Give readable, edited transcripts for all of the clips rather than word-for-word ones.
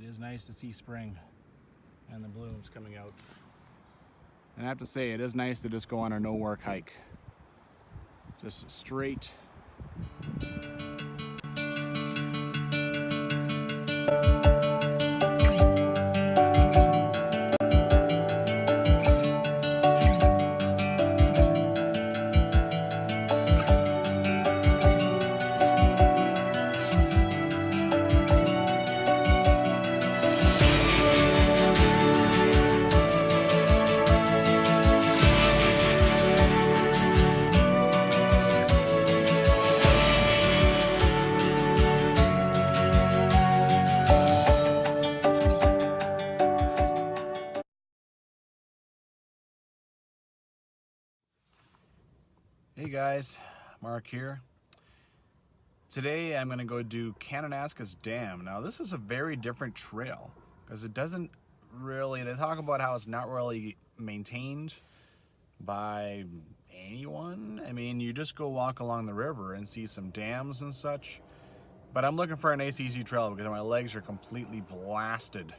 it is nice to see spring and the blooms coming out. And I have to say, it is nice to just go on a no-work hike. Just straight. Hey guys, Mark here. Today I'm going to go do Kananaskis Dam. Now this is a very different trail because it doesn't really, they talk about how it's not really maintained by anyone. I mean, you just go walk along the river and see some dams and such. But I'm looking for an ACC trail because my legs are completely blasted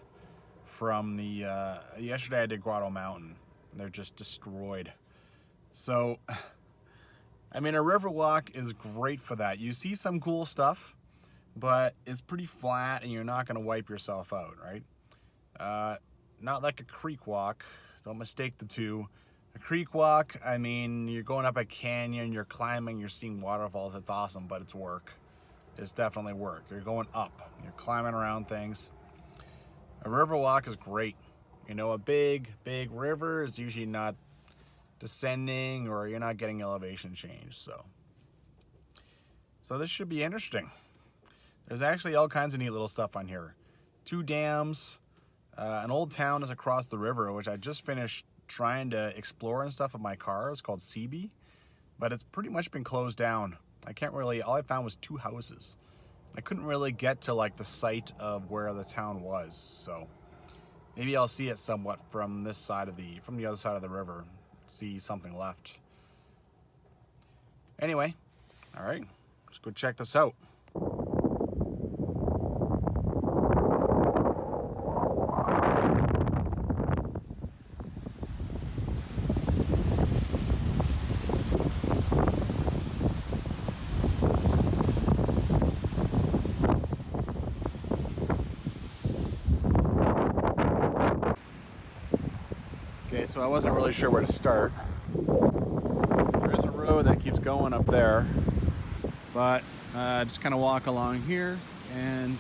from the, yesterday I did Grotto Mountain. They're just destroyed. So, I mean, a river walk is great for that. You see some cool stuff, but it's pretty flat and you're not going to wipe yourself out, right? Not like a creek walk. Don't mistake the two. A creek walk, I mean, you're going up a canyon, you're climbing, you're seeing waterfalls. It's awesome, but it's work. It's definitely work. You're going up. You're climbing around things. A river walk is great. You know, a big river is usually not descending or you're not getting elevation change. So this should be interesting. There's actually all kinds of neat little stuff on here. 2 dams, an old town is across the river, which I just finished trying to explore and stuff with my car. It's called CB, but it's pretty much been closed down. I can't really, all I found was 2 houses. I couldn't really get to like the site of where the town was. So maybe I'll see it somewhat from this side of from the other side of the river. See something left. Anyway, all right, let's go check this out. Okay, so I wasn't really sure where to start. There's a road that keeps going up there, but just kind of walk along here and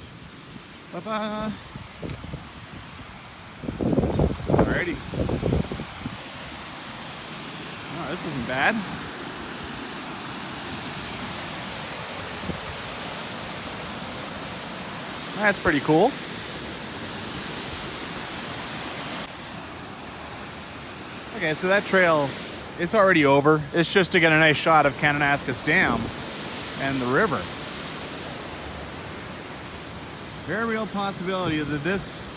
bye-bye. Alrighty. Oh, this isn't bad. That's pretty cool. Okay, so that trail, it's already over. It's just to get a nice shot of Kananaskis Dam and the river. Very real possibility that this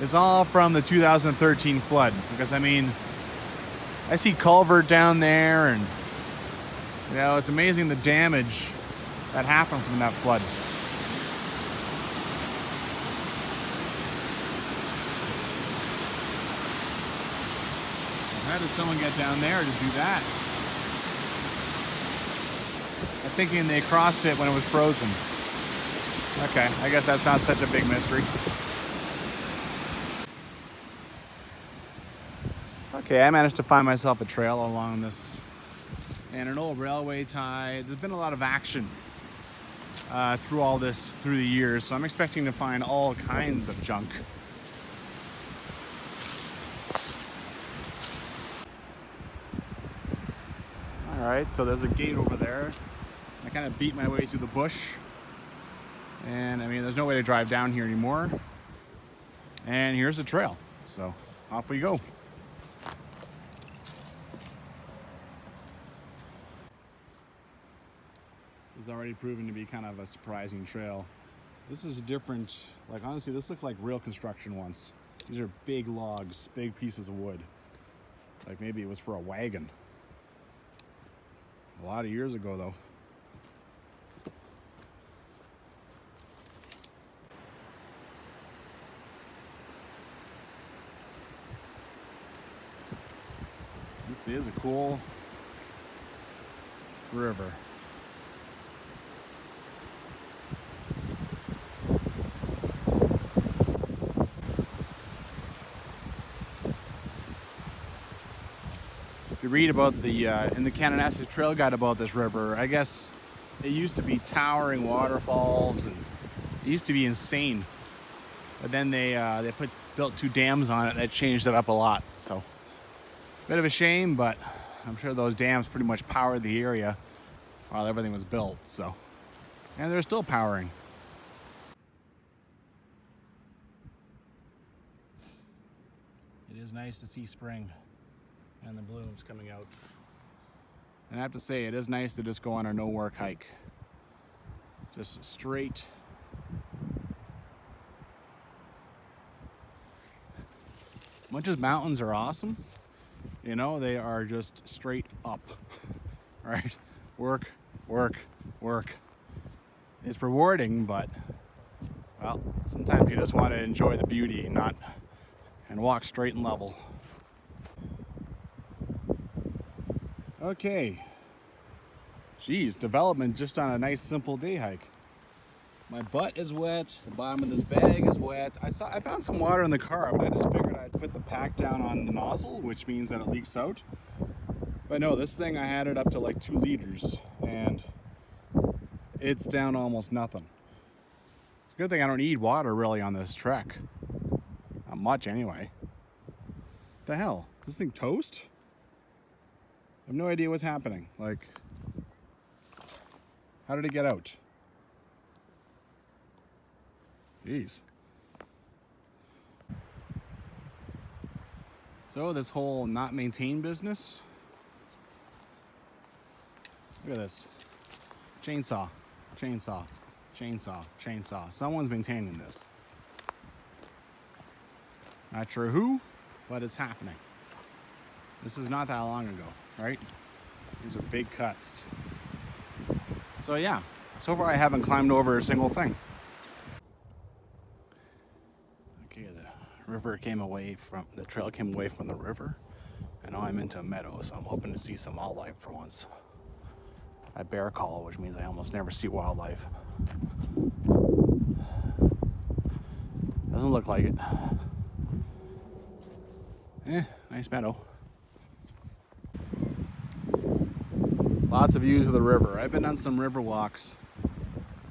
is all from the 2013 flood. Because, I mean, I see culvert down there and, you know, it's amazing the damage that happened from that flood. How did someone get down there to do that? I'm thinking they crossed it when it was frozen. Okay, I guess that's not such a big mystery. Okay, I managed to find myself a trail along this and an old railway tie. There's been a lot of action through all this through the years, so I'm expecting to find all kinds of junk. All right, so there's a gate over there. I kind of beat my way through the bush. And I mean, there's no way to drive down here anymore. And here's the trail. So off we go. This is already proven to be kind of a surprising trail. This is different. Like, honestly, this looked like real construction once. These are big logs, big pieces of wood. Like maybe it was for a wagon. A lot of years ago, though. See, it's a cool river. If you read about the in the Kananaskis Trail Guide about this river, I guess it used to be towering waterfalls and it used to be insane. But then they built 2 dams on it that changed it up a lot. So bit of a shame, but I'm sure those dams pretty much powered the area while everything was built. So, and they're still powering. It is nice to see spring and the blooms coming out. And I have to say, it is nice to just go on a no-work hike. Just straight. Much as mountains are awesome, you know, they are just straight up, right? Work, work, work. It's rewarding, but, well, sometimes you just want to enjoy the beauty and walk straight and level. Okay. Geez, development just on a nice simple day hike. My butt is wet, the bottom of this bag is wet. I found some water in the car, but I just figured I'd put the pack down on the nozzle, which means that it leaks out. But no, this thing, I had it up to like 2 liters, and it's down almost nothing. It's a good thing I don't need water really on this trek. Not much anyway. What the hell? Is this thing toast? I have no idea what's happening. Like, how did it get out? Jeez. So this whole not maintained business. Look at this. Chainsaw, chainsaw, chainsaw, chainsaw. Someone's maintaining this. Not sure who, but it's happening. This is not that long ago, right? These are big cuts. So yeah, so far I haven't climbed over a single thing. Okay, the trail came away from the river, and now I'm into a meadow, so I'm hoping to see some wildlife for once. I bear call, which means I almost never see wildlife. Doesn't look like it. Nice meadow. Lots of views of the river. I've been on some river walks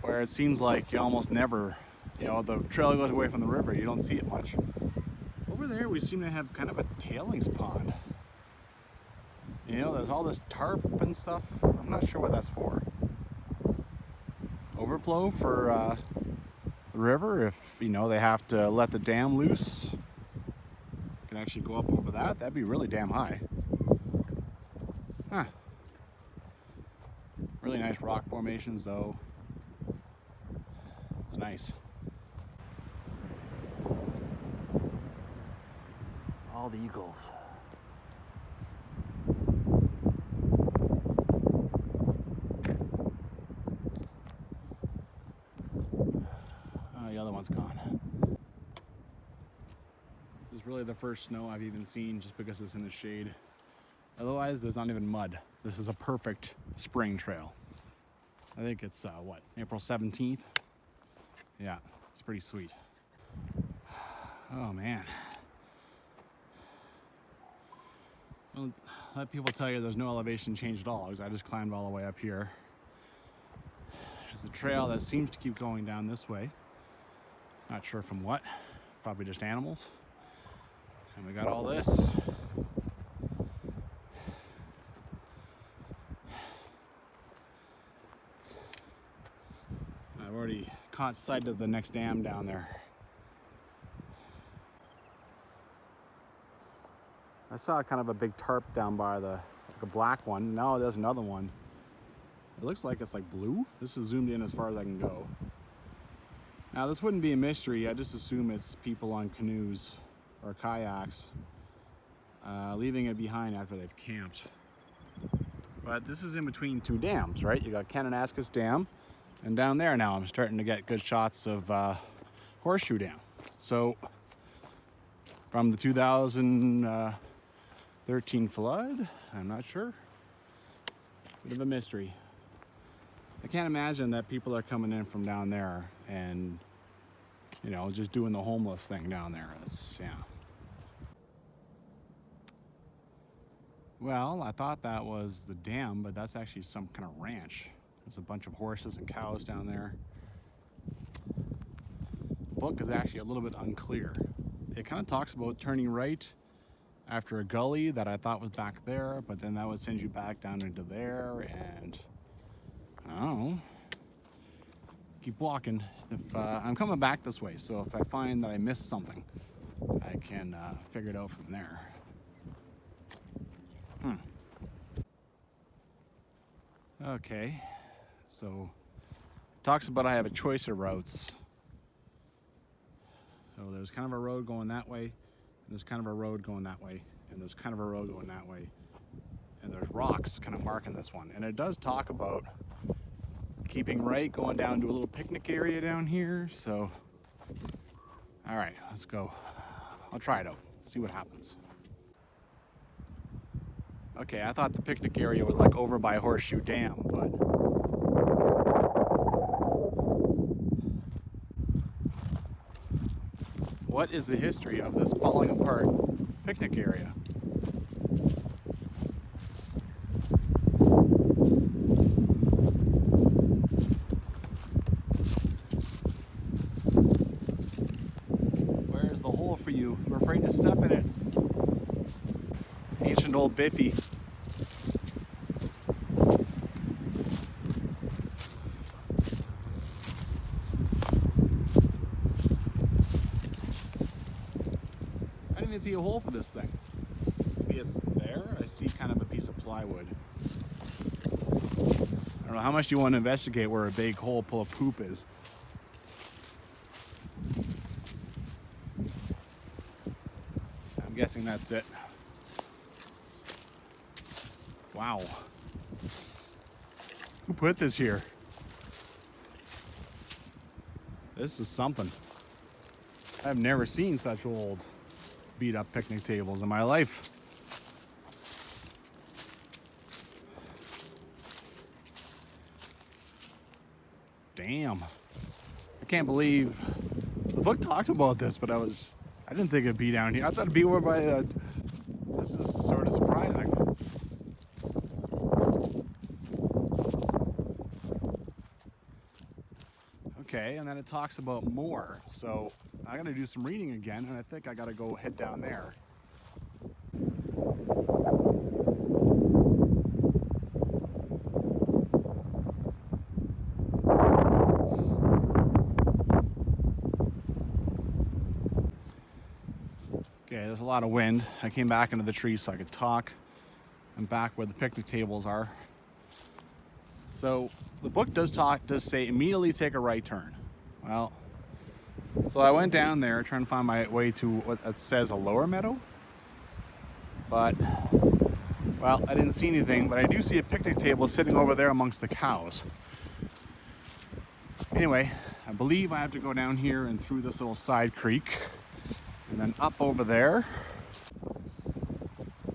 where it seems like you almost never, you know, the trail goes away from the river, you don't see it much. Over there we seem to have kind of a tailings pond. You know, there's all this tarp and stuff. I'm not sure what that's for. Overflow for the river, if, you know, they have to let the dam loose. Can actually go up over that. That'd be really damn high. Huh. Really nice rock formations though. It's nice. All the eagles. Oh, the other one's gone. This is really the first snow I've even seen just because it's in the shade. Otherwise, there's not even mud. This is a perfect spring trail. I think it's, what, April 17th? Yeah, it's pretty sweet. Oh, man. Well, let people tell you there's no elevation change at all, because I just climbed all the way up here. There's a trail that seems to keep going down this way. Not sure from what. Probably just animals. And we got all this. I've already caught sight of the next dam down there. I saw kind of a big tarp down by like a black one. No, there's another one. It looks like it's like blue. This is zoomed in as far as I can go. Now this wouldn't be a mystery. I just assume it's people on canoes or kayaks leaving it behind after they've camped. But this is in between 2 dams, right? You got Kananaskis Dam, and down there now I'm starting to get good shots of Horseshoe Dam. So from the 2013 13 flood? I'm not sure. Bit of a mystery. I can't imagine that people are coming in from down there and, you know, just doing the homeless thing down there. It's, yeah. Well, I thought that was the dam, but that's actually some kind of ranch. There's a bunch of horses and cows down there. The book is actually a little bit unclear. It kind of talks about turning right after a gully that I thought was back there, but then that would send you back down into there, and I don't know. Keep walking. If I'm coming back this way, so if I find that I missed something, I can figure it out from there. Okay, so it talks about I have a choice of routes. So there's kind of a road going that way, and there's kind of a road going that way, and there's kind of a road going that way, and there's rocks kind of marking this one. And it does talk about keeping right, going down to a little picnic area down here. So, all right, let's go. I'll try it out, see what happens. Okay, I thought the picnic area was like over by Horseshoe Dam, but what is the history of this falling apart picnic area? Where's the hole for you? I'm afraid to step in it. Ancient old Biffy. I didn't even see a hole for this thing. Maybe it's there. I see kind of a piece of plywood. I don't know, how much do you want to investigate where a big hole full of poop is? I'm guessing that's it. Wow. Who put this here? This is something. I've never seen such old beat up picnic tables in my life. Damn. I can't believe the book talked about this, but I didn't think it'd be down here. I thought it'd be over by the, this is sort of surprising. Okay, and then it talks about more. So I gotta do some reading again, and I think I gotta go head down there. Okay, there's a lot of wind. I came back into the trees so I could talk. I'm back where the picnic tables are. So the book does say immediately take a right turn. Well, so I went down there trying to find my way to what it says a lower meadow. But, well, I didn't see anything, but I do see a picnic table sitting over there amongst the cows. Anyway, I believe I have to go down here and through this little side creek and then up over there.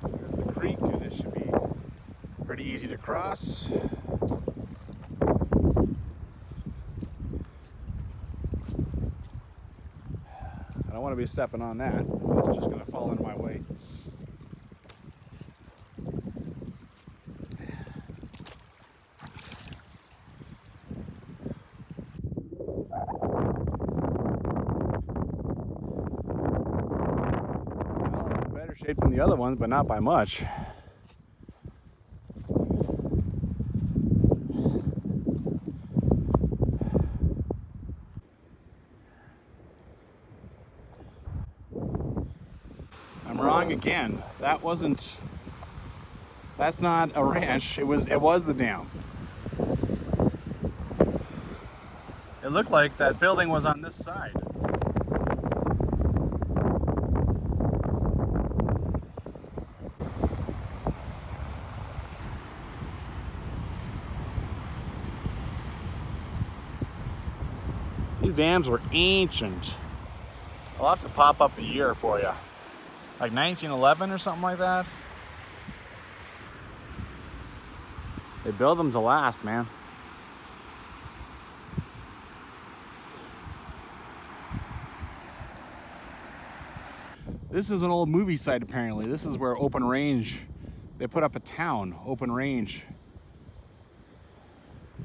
There's the creek, and it should be pretty easy to cross. I don't want to be stepping on that. It's just going to fall into my way. Well, it's in better shape than the other ones, but not by much. I'm wrong again. That's not a ranch. It was the dam. It looked like that building was on this side. These dams were ancient. I'll have to pop up the year for you. Like 1911 or something like that. They build them to last, man. This is an old movie site, apparently. This is where Open Range, they put up a town, Open Range.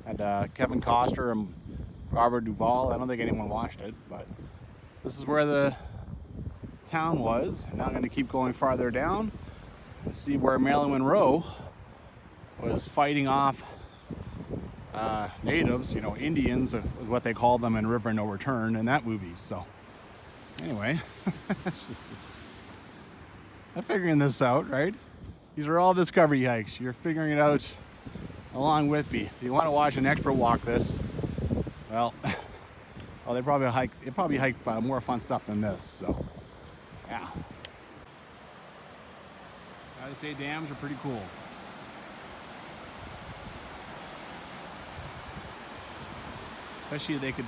Had Kevin Costner and Robert Duvall. I don't think anyone watched it, but this is where the town was. And now I'm going to keep going farther down and see where Marilyn Monroe was fighting off natives, you know, Indians, is what they called them in River No Return in that movie. So anyway, I'm figuring this out, right? These are all discovery hikes. You're figuring it out along with me. If you want to watch an expert walk this, well, they probably hike more fun stuff than this. So yeah, gotta say, dams are pretty cool. Especially if they could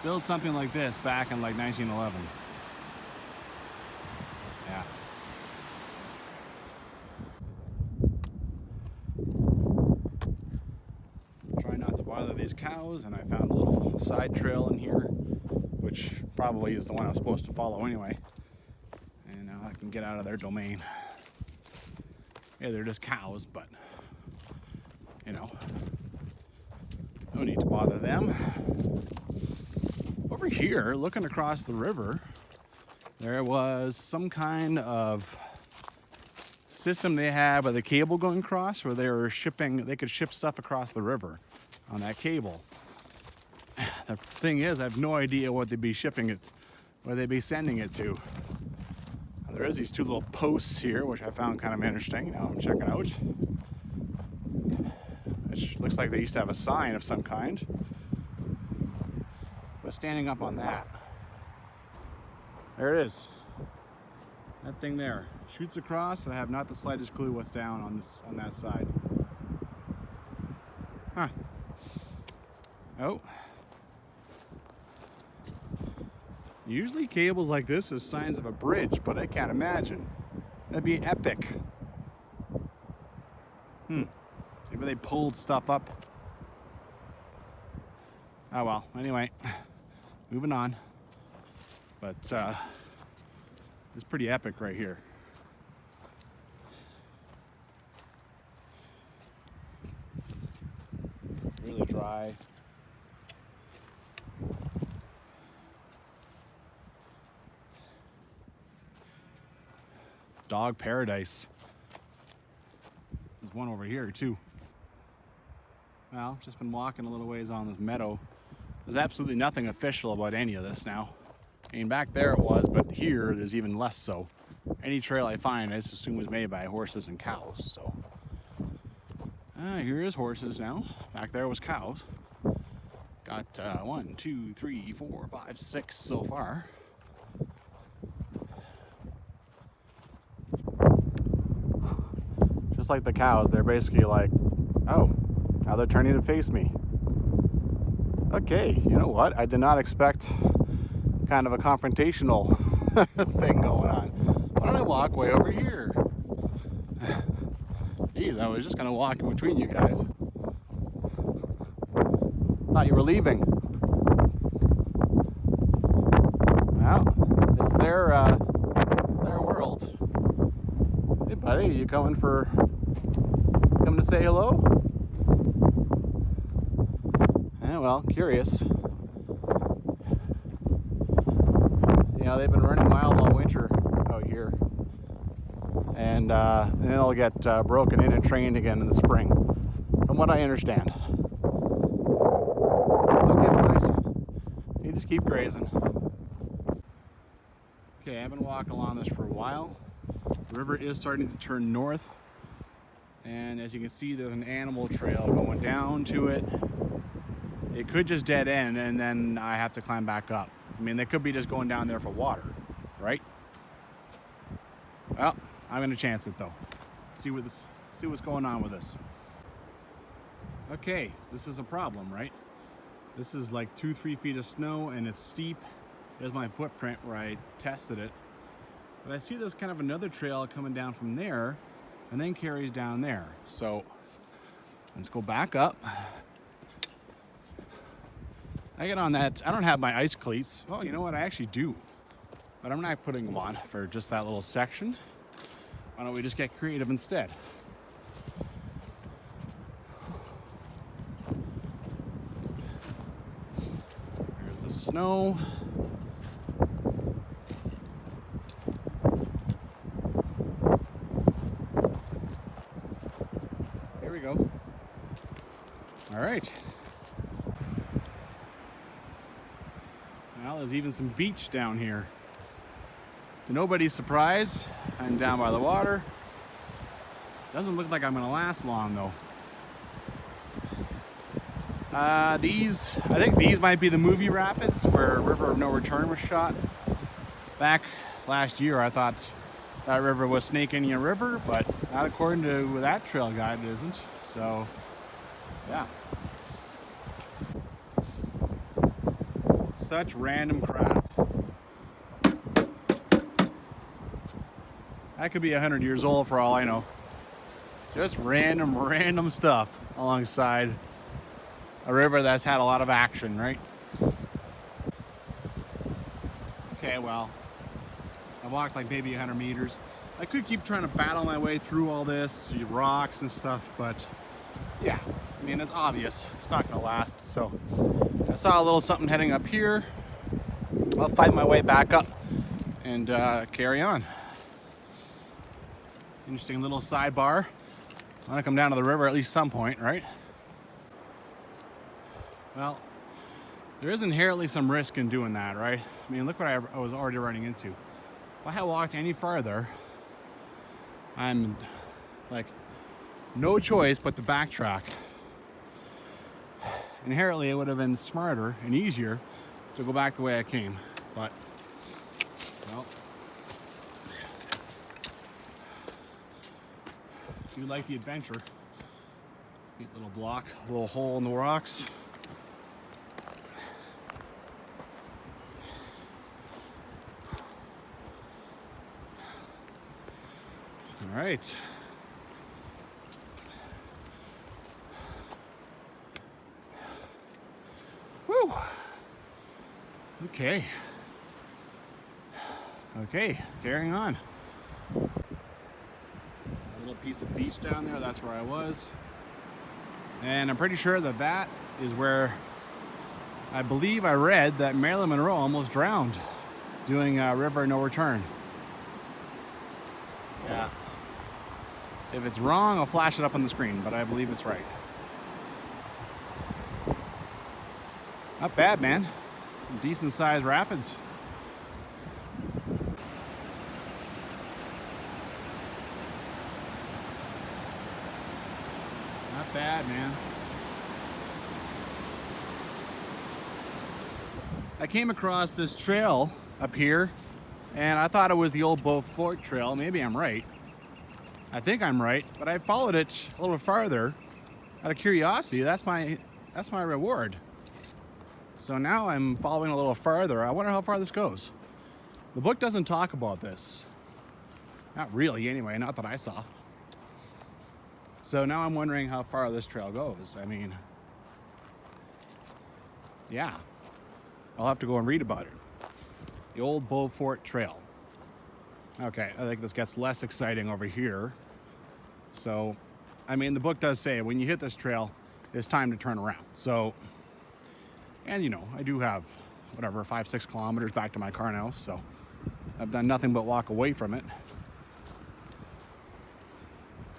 build something like this back in like 1911. Yeah. Try not to bother these cows, and I found a little side trail in here, which probably is the one I'm supposed to follow anyway. And now I can get out of their domain. Yeah, they're just cows, but you know, no need to bother them. Over here, looking across the river, there was some kind of system they had with a cable going across where they could ship stuff across the river on that cable. The thing is, I have no idea what they'd be shipping it, where they'd be sending it to. There is these two little posts here, which I found kind of interesting. Now I'm checking out. Which looks like they used to have a sign of some kind. But standing up on that, there it is. That thing there shoots across, and I have not the slightest clue what's down on that side. Huh. Oh. Usually cables like this is signs of a bridge, but I can't imagine. That'd be epic. Maybe they pulled stuff up. Oh well, anyway, moving on. But it's pretty epic right here. Really dry. Dog paradise. There's one over here too. Well, just been walking a little ways on this meadow. There's absolutely nothing official about any of this now. I mean, back there it was, but here there's even less so. Any trail I find, I just assume was made by horses and cows. So here is horses now. Back there was cows. Got 1, 2, 3, 4, 5, 6 so far. Just like the cows, they're basically like, oh, now they're turning to face me. Okay, you know what? I did not expect kind of a confrontational thing going on. Why don't I walk way over here? Jeez, I was just gonna walk in between you guys. Thought you were leaving. Well, it's their world. Hey buddy, you coming to say hello? Yeah, well, curious. You know, they've been running wild all winter out here. And then they'll get broken in and trained again in the spring, from what I understand. It's okay, boys. You just keep grazing. Okay, I've been walking along this for a while. The river is starting to turn north. And as you can see, there's an animal trail going down to it. It could just dead end, and then I have to climb back up. I mean, they could be just going down there for water, right? Well, I'm gonna chance it though. See what's going on with this. Okay, this is a problem, right? This is like 2-3 feet of snow, and it's steep. There's my footprint where I tested it. But I see there's kind of another trail coming down from there, and then carries down there. So Let's go back up. I get on that. I don't have my ice cleats. Oh, you know what? I actually do. But I'm not putting them on for just that little section. Why don't we just get creative instead? There's the snow. Here we go. All right. Well, there's even some beach down here. To nobody's surprise, I'm down by the water. Doesn't look like I'm gonna last long though. I think these might be the movie rapids where River of No Return was shot. Back last year, I thought that river was Snake Indian River, but not according to that trail guide, it isn't. So, yeah. Such random crap. That could be 100 years old for all I know. Just random stuff alongside a river that's had a lot of action, right? Okay, well, I walked like maybe 100 meters. I could keep trying to battle my way through all this, rocks and stuff, but yeah, I mean, it's obvious. It's not gonna last, so I saw a little something heading up here. I'll fight my way back up and carry on. Interesting little sidebar. I want to come down to the river at least some point, right? Well, there is inherently some risk in doing that, right? I mean, look what I was already running into. If I had walked any farther, I'm like, no choice but to backtrack. Inherently, it would have been smarter and easier to go back the way I came, but, well, if you like the adventure, neat little block, a little hole in the rocks. All right. Woo. Okay. Okay, carrying on. A little piece of beach down there, that's where I was. And I'm pretty sure that that is where I believe I read that Marilyn Monroe almost drowned doing River No Return. Yeah. If it's wrong, I'll flash it up on the screen, but I believe it's right. Not bad, man. Decent sized rapids. Not bad, man. I came across this trail up here, and I thought it was the old Beaufort Trail. Maybe I'm right. I think I'm right, but I followed it a little farther out of curiosity. That's my reward. So now I'm following a little farther. I wonder how far this goes. The book doesn't talk about this. Not really, anyway, not that I saw. So now I'm wondering how far this trail goes. I mean, yeah, I'll have to go and read about it. The old Beaufort Trail. Okay, I think this gets less exciting over here. So, I mean, the book does say when you hit this trail, it's time to turn around. So, and you know, I do have, whatever, 5-6 kilometers back to my car now. So, I've done nothing but walk away from it.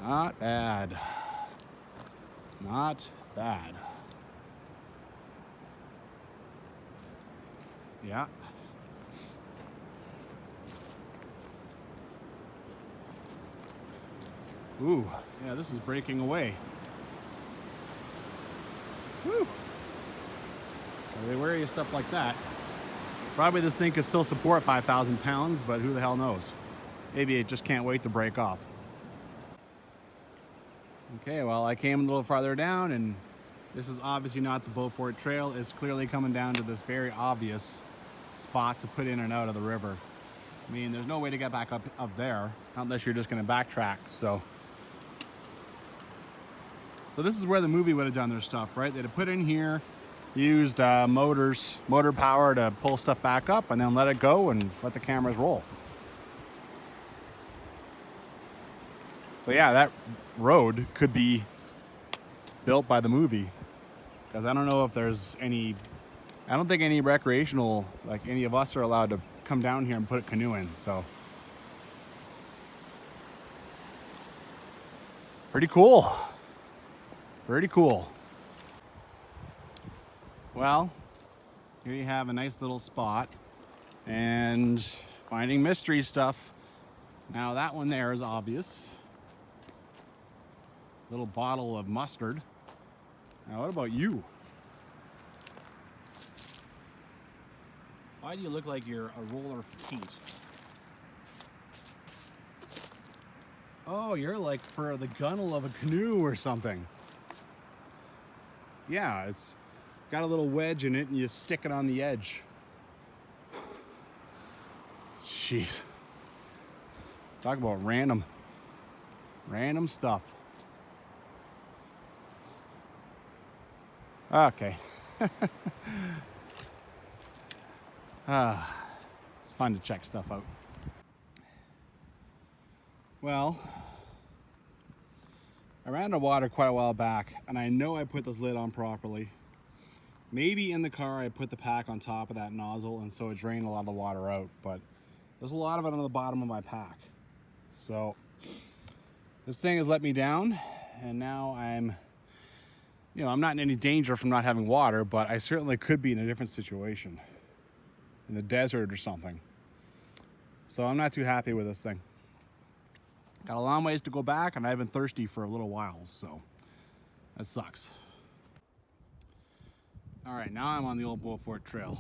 Not bad. Not bad. Yeah. Ooh, yeah, this is breaking away. Woo! Are they wary of stuff like that? Probably this thing could still support 5,000 pounds, but who the hell knows? Maybe it just can't wait to break off. Okay, well, I came a little farther down, and this is obviously not the Beaufort Trail. It's clearly coming down to this very obvious spot to put in and out of the river. I mean, there's no way to get back up there unless you're just going to backtrack. So So this is where the movie would have done their stuff, right? They'd have put in here, used motor power to pull stuff back up, and then let it go and let the cameras roll. So yeah, that road could be built by the movie, because I don't know if there's any, I don't think any recreational, like any of us are allowed to come down here and put a canoe in, so. Pretty cool. Pretty cool. Well, here you have a nice little spot and finding mystery stuff. Now that one there is obvious. Little bottle of mustard. Now what about you? Why do you look like you're a roller of paint? Oh, you're like for the gunnel of a canoe or something. Yeah, it's got a little wedge in it and you stick it on the edge. Jeez. Talk about random stuff. Okay. It's fun to check stuff out. Well, I ran out of water quite a while back, and I know I put this lid on properly. Maybe in the car I put the pack on top of that nozzle, and so it drained a lot of the water out, but there's a lot of it on the bottom of my pack. So this thing has let me down, and now I'm not in any danger from not having water, but I certainly could be in a different situation, in the desert or something. So I'm not too happy with this thing. Got a long ways to go back, and I've been thirsty for a little while, so that sucks. All right, now I'm on the old Beaufort Trail.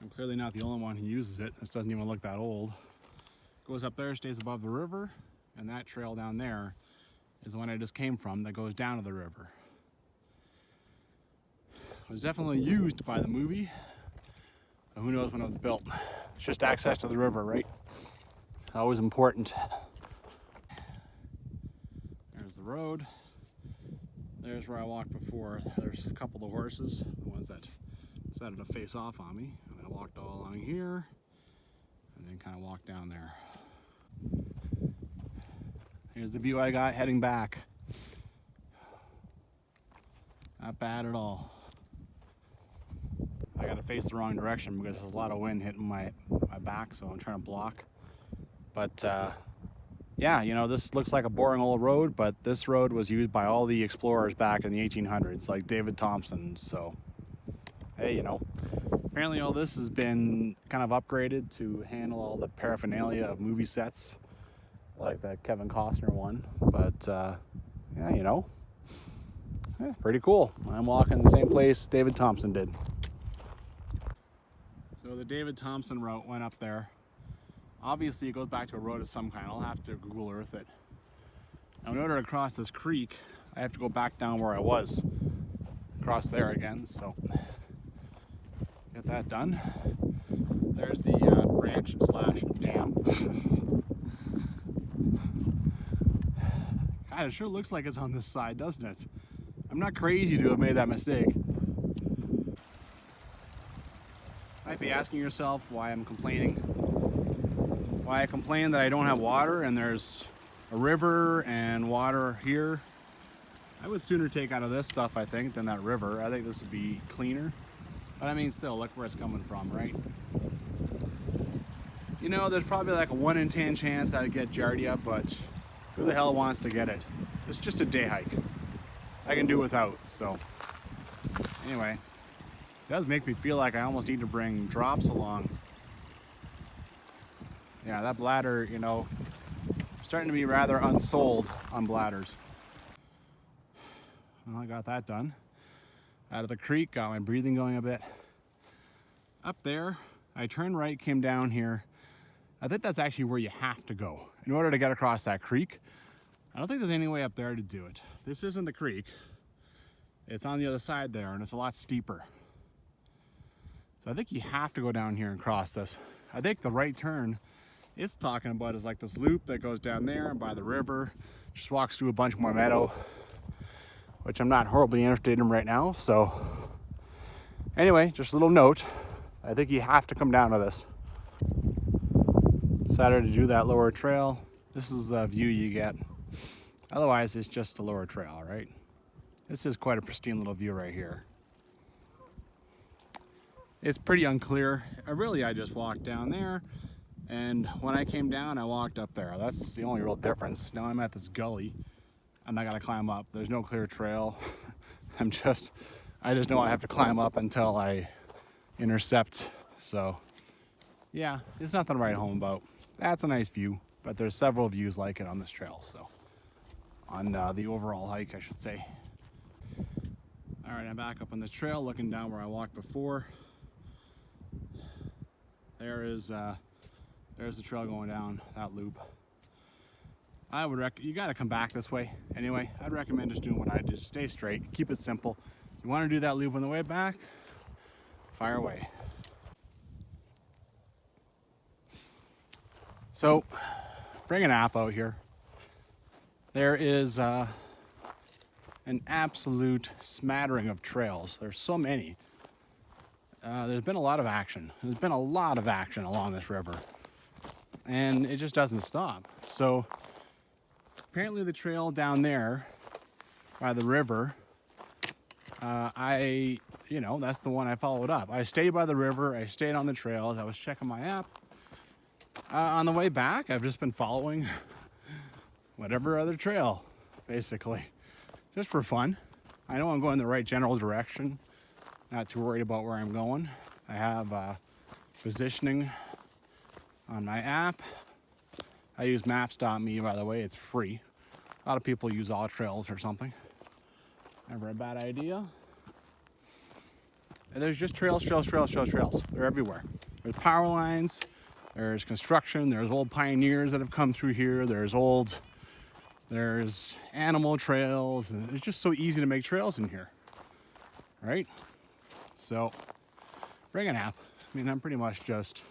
I'm clearly not the only one who uses it. This doesn't even look that old. Goes up there, stays above the river, and that trail down there is the one I just came from that goes down to the river. It was definitely used by the movie, but who knows when it was built. It's just access to the river, right? Always important. There's the road. There's where I walked before. There's a couple of horses, the ones that decided to face off on me. And I walked all along here, and then kind of walked down there. Here's the view I got heading back. Not bad at all. I gotta face the wrong direction because there's a lot of wind hitting my back, so I'm trying to block. But yeah, you know, this looks like a boring old road, but this road was used by all the explorers back in the 1800s, like David Thompson. So, hey, you know, apparently all this has been kind of upgraded to handle all the paraphernalia of movie sets, like that Kevin Costner one. But yeah, you know, pretty cool. I'm walking the same place David Thompson did. So the David Thompson route went up there. Obviously it goes back to a road of some kind. I'll have to Google Earth it. Now in order to cross this creek, I have to go back down where I was. Cross there again, so get that done. There's the branch / dam. God, it sure looks like it's on this side, doesn't it? I'm not crazy to have made that mistake. Might be asking yourself why I'm complaining. Why I complain that I don't have water and there's a river and water here. I would sooner take out of this stuff, I think, than that river. I think this would be cleaner. But I mean, still, look where it's coming from, right? You know, there's probably like a 1 in 10 chance I'd get Giardia, but who the hell wants to get it? It's just a day hike. I can do without, so. Anyway, it does make me feel like I almost need to bring drops along. Yeah, that bladder, you know, starting to be rather unsold on bladders. Well, I got that done. Out of the creek, got my breathing going a bit. Up there, I turned right, came down here. I think that's actually where you have to go in order to get across that creek. I don't think there's any way up there to do it. This isn't the creek. It's on the other side there, and it's a lot steeper. So I think you have to go down here and cross this. I think the right turn it's talking about is like this loop that goes down there and by the river, just walks through a bunch more meadow. which I'm not horribly interested in right now. So anyway, just a little note. I think you have to come down to this. Decided to do that lower trail. This is the view you get. Otherwise, it's just a lower trail, right? This is quite a pristine little view right here. It's pretty unclear. I just walked down there, and when I came down, I walked up there. That's the only real difference. Now I'm at this gully, and I gotta climb up. There's no clear trail. I just know I have to climb up until I intercept. So yeah, there's nothing to write home about. That's a nice view, but there's several views like it on this trail. So on the overall hike, I should say. All right, I'm back up on this trail, looking down where I walked before. There's the trail going down that loop. I would you got to come back this way anyway. I'd recommend just doing what I did. Stay straight, keep it simple. If you want to do that loop on the way back, fire away. So bring an app out here. There is an absolute smattering of trails. There's so many. There's been a lot of action. There's been a lot of action along this river, and it just doesn't stop. So apparently the trail down there by the river, that's the one I followed up. I stayed by the river. I stayed on the trails. I was checking my app. On the way back, I've just been following whatever other trail, basically, just for fun. I know I'm going the right general direction. Not too worried about where I'm going. I have positioning on my app. I use maps.me, by the way. It's free. A lot of people use All Trails or something. Never a bad idea. And there's just trails. They're everywhere. There's power lines. There's construction. There's old pioneers that have come through here. There's animal trails. And it's just so easy to make trails in here, right? So bring an app. I mean, I'm pretty much just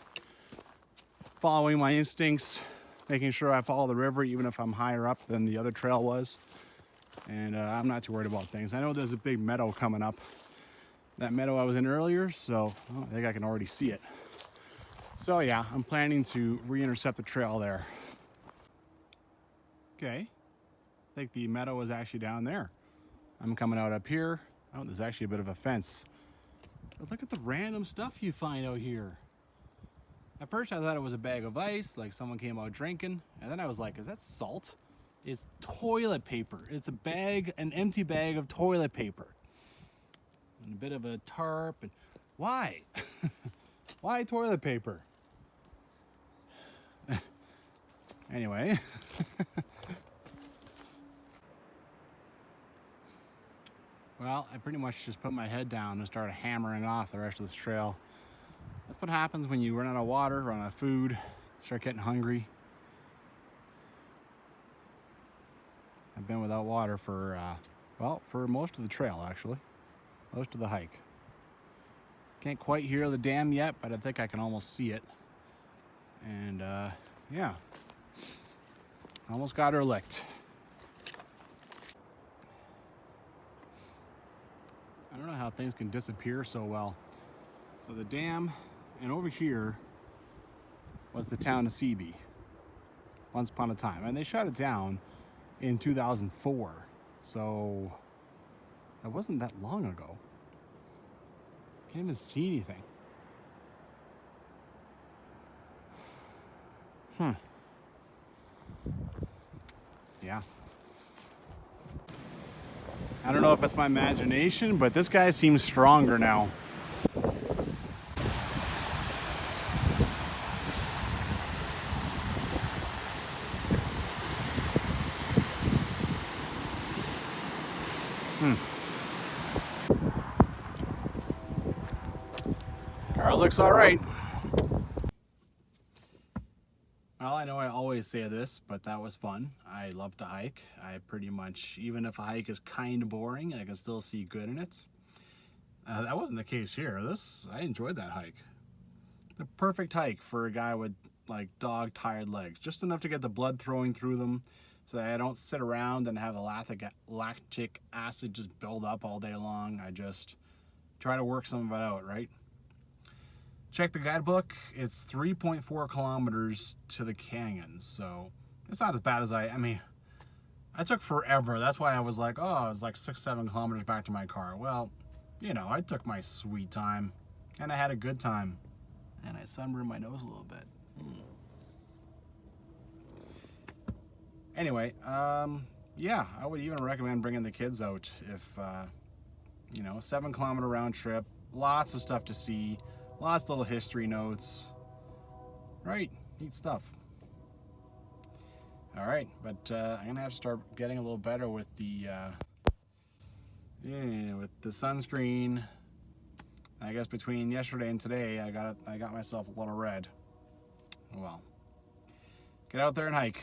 following my instincts, making sure I follow the river even if I'm higher up than the other trail was. And I'm not too worried about things. I know there's a big meadow coming up. That meadow I was in earlier, so I think I can already see it. So yeah, I'm planning to re-intercept the trail there. Okay, I think the meadow is actually down there. I'm coming out up here. Oh, there's actually a bit of a fence. But look at the random stuff you find out here. At first I thought it was a bag of ice, like someone came out drinking. And then I was like, is that salt? It's toilet paper. It's an empty bag of toilet paper. And a bit of a tarp. And why? Why toilet paper? Anyway. Well, I pretty much just put my head down and started hammering off the rest of this trail. That's what happens when you run out of water, run out of food, start getting hungry. I've been without water for most of the trail, actually. Most of the hike. Can't quite hear the dam yet, but I think I can almost see it. And yeah, almost got her licked. I don't know how things can disappear so well. So the dam, and over here was the town of Seabee once upon a time, and they shut it down in 2004. So that wasn't that long ago. Can't even see anything. Yeah. I don't know if it's my imagination, but this guy seems stronger now. Car looks all right. Well, I know I always say this, but that was fun. I love to hike. I pretty much, even if a hike is kind of boring, I can still see good in it. That wasn't the case here. I enjoyed that hike. The perfect hike for a guy with like dog tired legs. Just enough to get the blood flowing through them, so that I don't sit around and have the lactic acid just build up all day long. I just try to work some of it out, right? Check the guidebook. It's 3.4 kilometers to the canyon, so it's not as bad as I mean, I took forever. That's why I was like, oh, it's like 6-7 kilometers back to my car. Well, you know, I took my sweet time, and I had a good time. And I sunburned my nose a little bit. Anyway, yeah, I would even recommend bringing the kids out if, you know, 7-kilometer round trip, lots of stuff to see, lots of little history notes, right? Neat stuff. All right, but I'm gonna have to start getting a little better with the sunscreen. I guess between yesterday and today, I got myself a little red. Well, get out there and hike.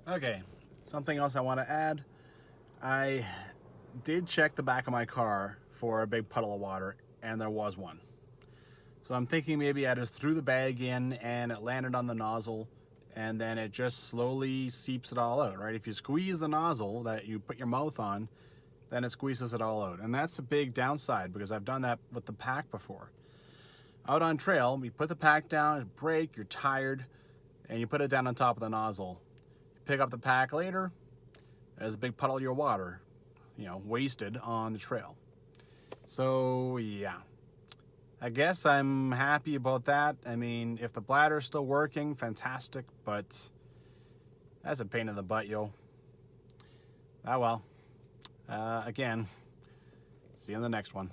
Okay, something else I want to add. I did check the back of my car for a big puddle of water, and there was one. So I'm thinking maybe I just threw the bag in and it landed on the nozzle, and then it just slowly seeps it all out, right? If you squeeze the nozzle that you put your mouth on, then it squeezes it all out. And that's a big downside because I've done that with the pack before. Out on trail, you put the pack down, break, you're tired, and you put it down on top of the nozzle. You pick up the pack later, there's a big puddle of your water, you know, wasted on the trail. So yeah, I guess I'm happy about that. I mean, if the bladder's still working, fantastic, but that's a pain in the butt, yo. Ah well. Again, see you in the next one.